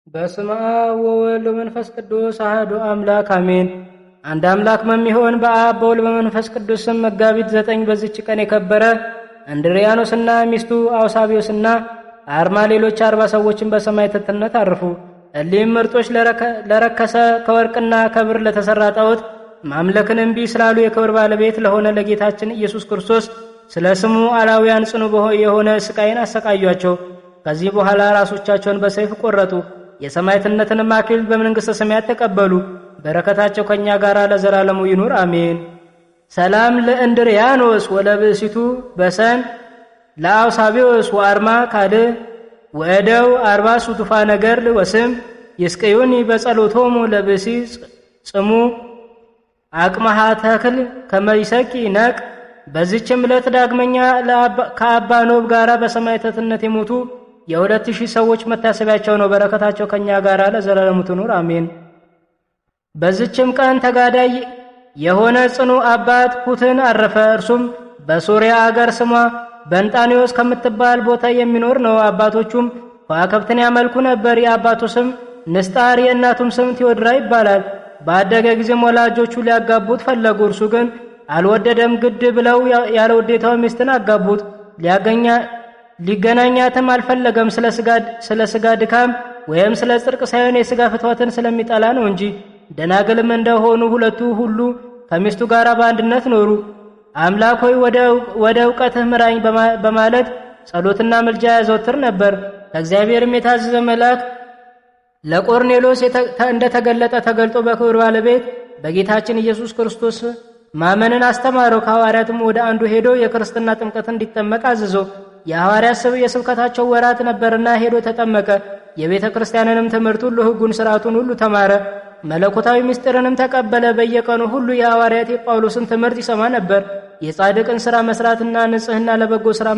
በስመ አብ ወወልድ ወመንፈስ ቅዱስ አሐዱ አምላክ አሜን። አንድ አምላክ በሚሆን በአብ በወልድ በመንፈስ ቅዱስ ስም መጋቢት 9 በዚች ቀን የከበረ እንድርያኖስና ሚስቱ አውሳቢዮስና አርማ ሌሎች 40 ሰዎችን በሰማዕትነት አረፉ። እሊህም ምርጦች ለረከሰ ከወርቅና ከብር ለተሰራ ጣዖት ማምለክን እምቢ ስላሉ የክብር ባለቤት ለሆነ ለጌታችን ኢየሱስ ክርስቶስ ስለ ስሙ አላውያን ጽኑ የሆነ ስቃይን አሰቃዩአቸው። ከዚህ በኋላ ራሶቻቸውን በሰይፍ ቆረጡ። የሰማዕትነትንም አክሊል በመንግሥተ ሰማያት ተቀበሉ። በረከታቸው ከኛ ጋር ለዘላለሙ ይኑር አሜን። ሰላም ለእንድርያኖስ ወለብእሲቱ በሰን ለአውሳቢዮስ ወአርማ ካል ወእደው 40 ሱቱፋ ነገር ወስም ይስቀዩኒ በጸሎቶሙ ለብእሲ ጽሙ አቅመሃ ተክል ከመይሰቂ ነቅ። በዚህችም ዕለት ዳግመኛ ከአባ ኖብ ጋር በሰማዕትነት የሞቱ የ2000 ሰዎች መታሰቢያቸው ነው። በረከታቸው ከኛ ጋር ለዘላለሙ ትኑር አሜን። በዚህችም ቀን ተጋዳይ የሆነ ጽኑ አባት ኩትን አረፈ። እርሱም በሶሪያ አገር ስሟ በንጣኔዎስ ከምትባል ቦታ የሚኖር ነው። አባቶቹም ከዋክብትን ያመልኩ ነበር። የአባቱ ስም ንስጣር የእናቱም ስም ቴዎድራ ይባላል። ባደገ ጊዜም ወላጆቹ ሊያጋቡት ፈለጉ። እርሱ ግን አልወደደም። ግድ ብለው ያለ ውዴታው ሚስትን አጋቡት። ሊገናኛትም አልፈለገም። ስለ ስጋ ድካም ወይም ስለ ጽድቅ ሳይሆን የስጋ ፍትወትን ስለሚጠላ ነው እንጂ። ደናግልም እንደሆኑ ሁለቱ ሁሉ ከሚስቱ ጋር በአንድነት ኖሩ። አምላክ ሆይ ወደ እውቀትህ ምራኝ በማለት ጸሎትና ምልጃ ያዘወትር ነበር። ከእግዚአብሔርም የታዘዘ መልአክ ለቆርኔሎስ እንደተገለጠ ተገልጦ በክብር ባለቤት በጌታችን ኢየሱስ ክርስቶስ ማመንን አስተማረው። ከሐዋርያትም ወደ አንዱ ሄዶ የክርስትና ጥምቀት እንዲጠመቅ አዘዘው። የሐዋርያት የስብከታቸው ወራት ነበርና ሄዶ ተጠመቀ። የቤተ ክርስቲያንንም ትምህርት ሁሉ ሕጉን ሥርዓቱን ሁሉ ተማረ። መለኮታዊ ምስጢርንም ተቀበለ። በየቀኑ ሁሉ የሐዋርያት የጳውሎስን ትምህርት ይሰማ ነበር። የጻድቅን ሥራ መስራትና ንጽሕና፣ ለበጎ ሥራ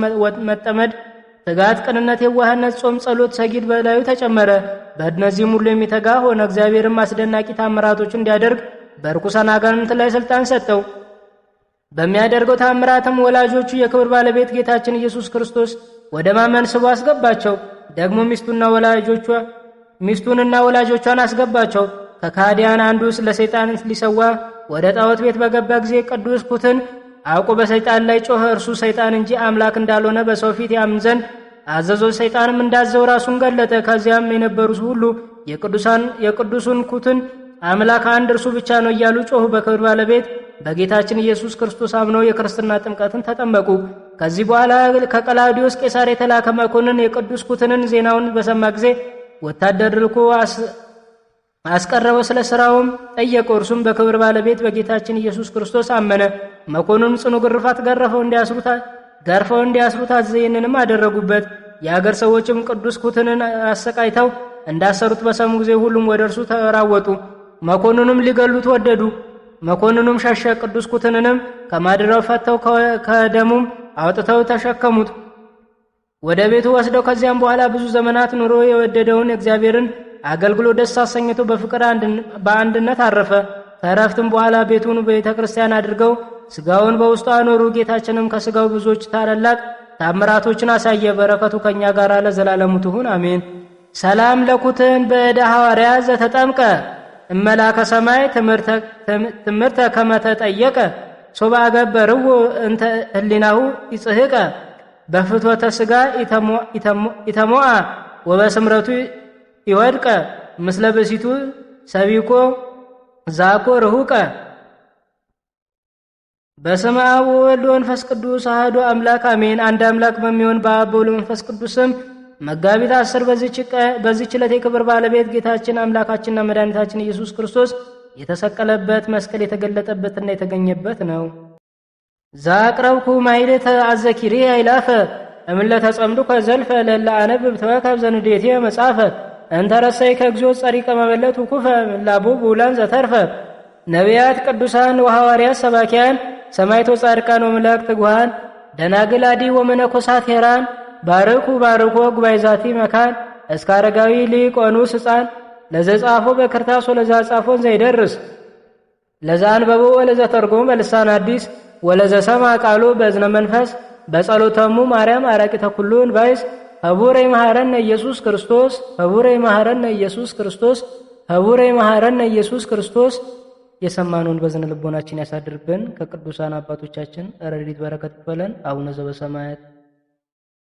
መጠመድ፣ ትጋት፣ ቅንነት፣ የዋህነት፣ ጾም፣ ጸሎት፣ ሰጊድ በላዩ ተጨመረ። በእነዚህም ሁሉ የሚተጋ ሆነ። እግዚአብሔርም አስደናቂ ታምራቶች እንዲያደርግ በርኩሳን አጋንንት ላይ ሥልጣን ሰጠው። በሚያደርገው ታምራትም ወላጆቹ የክብር ባለቤት ጌታችን ኢየሱስ ክርስቶስ ወደ ማመን ስቦ አስገባቸው። ደግሞ ሚስቱንና ወላጆቿን አስገባቸው። ከካዲያን አንዱ ለሰይጣን ሊሰዋ ወደ ጣዖት ቤት በገባ ጊዜ ቅዱስ ኩትን አውቆ በሰይጣን ላይ ጮኸ። እርሱ ሰይጣን እንጂ አምላክ እንዳልሆነ በሰው ፊት ያምን ዘንድ አዘዘው። ሰይጣንም እንዳዘው ራሱን ገለጠ። ከዚያም የነበሩት ሁሉ የቅዱሱን ኩትን አምላክ አንድ እርሱ ብቻ ነው እያሉ ጮኹ። በክብር ባለቤት በጌታችን ኢየሱስ ክርስቶስ አምነው የክርስትና ጥምቀትን ተጠመቁ። ከዚህ በኋላ ከቀላውዲዮስ ቄሳር የተላከ መኮንን የቅዱስ ኩትንን ዜናውን በሰማ ጊዜ ወታደር ልኮ አስቀረበው። ስለ ሥራውም ጠየቀው። እርሱም በክብር ባለቤት በጌታችን ኢየሱስ ክርስቶስ አመነ። መኮንኑም ጽኑ ግርፋት ገርፈው እንዲያስሩት አዘዘ። ይህንንም አደረጉበት። የአገር ሰዎችም ቅዱስ ኩትንን አሰቃይተው እንዳሰሩት በሰሙ ጊዜ ሁሉም ወደ እርሱ ተራወጡ። መኮንኑም ሊገሉት ወደዱ። መኮንኑም ሸሸ። ቅዱስ ኩትንንም ከማደሪያው ፈተው ከደሙም አውጥተው ተሸከሙት ወደ ቤቱ ወስደው። ከዚያም በኋላ ብዙ ዘመናት ኑሮ የወደደውን እግዚአብሔርን አገልግሎ ደስ አሰኝቶ በፍቅር በአንድነት አረፈ። ከእረፍትም በኋላ ቤቱን ቤተ ክርስቲያን አድርገው ሥጋውን በውስጡ አኖሩ። ጌታችንም ከሥጋው ብዙዎች ታላላቅ ታምራቶችን አሳየ። በረከቱ ከኛ ጋር ለዘላለሙ ትሁን አሜን። ሰላም ለኩትን በእደ ሐዋርያ ዘተጠምቀ እመላከ ሰማይ ትምህርተ ከመተጠየቀ ሶባ ገበርዎ እንተ ህሊናሁ ይጽህቀ በፍትወተ ሥጋ ኢተሞአ ወበስምረቱ ይወድቀ ምስለ ብእሲቱ ሰቢኮ ዛኮ ርሁቀ። በስመ አብ ወወልድ ወመንፈስ ቅዱስ አሐዱ አምላክ አሜን። አንድ አምላክ በሚሆን በአብ በወልድ በመንፈስ ቅዱስ ስም መጋቢት 10 በዚህች ዕለት የክብር ባለቤት ጌታችን አምላካችንና መድኃኒታችን ኢየሱስ ክርስቶስ የተሰቀለበት መስቀል የተገለጠበትና የተገኘበት ነው። ዛቅረብኩ ማይሌተ አዘኪሬ አይላፈ እምለ ተጸምዱከ ዘልፈ ለላ አነብብ ተወከብ ዘንዴቴ መጻፈ እንተረሰይ ከግዚኦ ጸሪቀ መበለት ኩፈ ላቡ ቡላን ዘተርፈ ነቢያት፣ ቅዱሳን ወሐዋርያት፣ ሰባኪያን፣ ሰማዕታት፣ ጻድቃን ወመላእክት ትጉሃን፣ ደናግል፣ አዲ ወመነኮሳት ሄራን ባርኩ ጉባኤ ዛቲ መካን እስከ አረጋዊ ሊቅ ወንዑስ ሕፃን ለዘጻፎ በክርታስ ወለዛ ጻፎን ዘይደርስ ለዛ አንበቦ ወለዛ ተርጎም በልሳን አዲስ ወለዛ ሰማ ቃሉ በእዝነ መንፈስ በጸሎተሙ ማርያም አራቂተ ኩሉ እንባይስ ህቡረ ይመሐረነ ኢየሱስ ክርስቶስ ህቡረ ይመሐረነ ኢየሱስ ክርስቶስ ህቡረ ይመሐረነ ኢየሱስ ክርስቶስ። የሰማነውን በዝነ ልቦናችን ያሳድርብን። ከቅዱሳን አባቶቻችን ረድኤት በረከት ይክፈለን። አቡነ ዘበሰማያት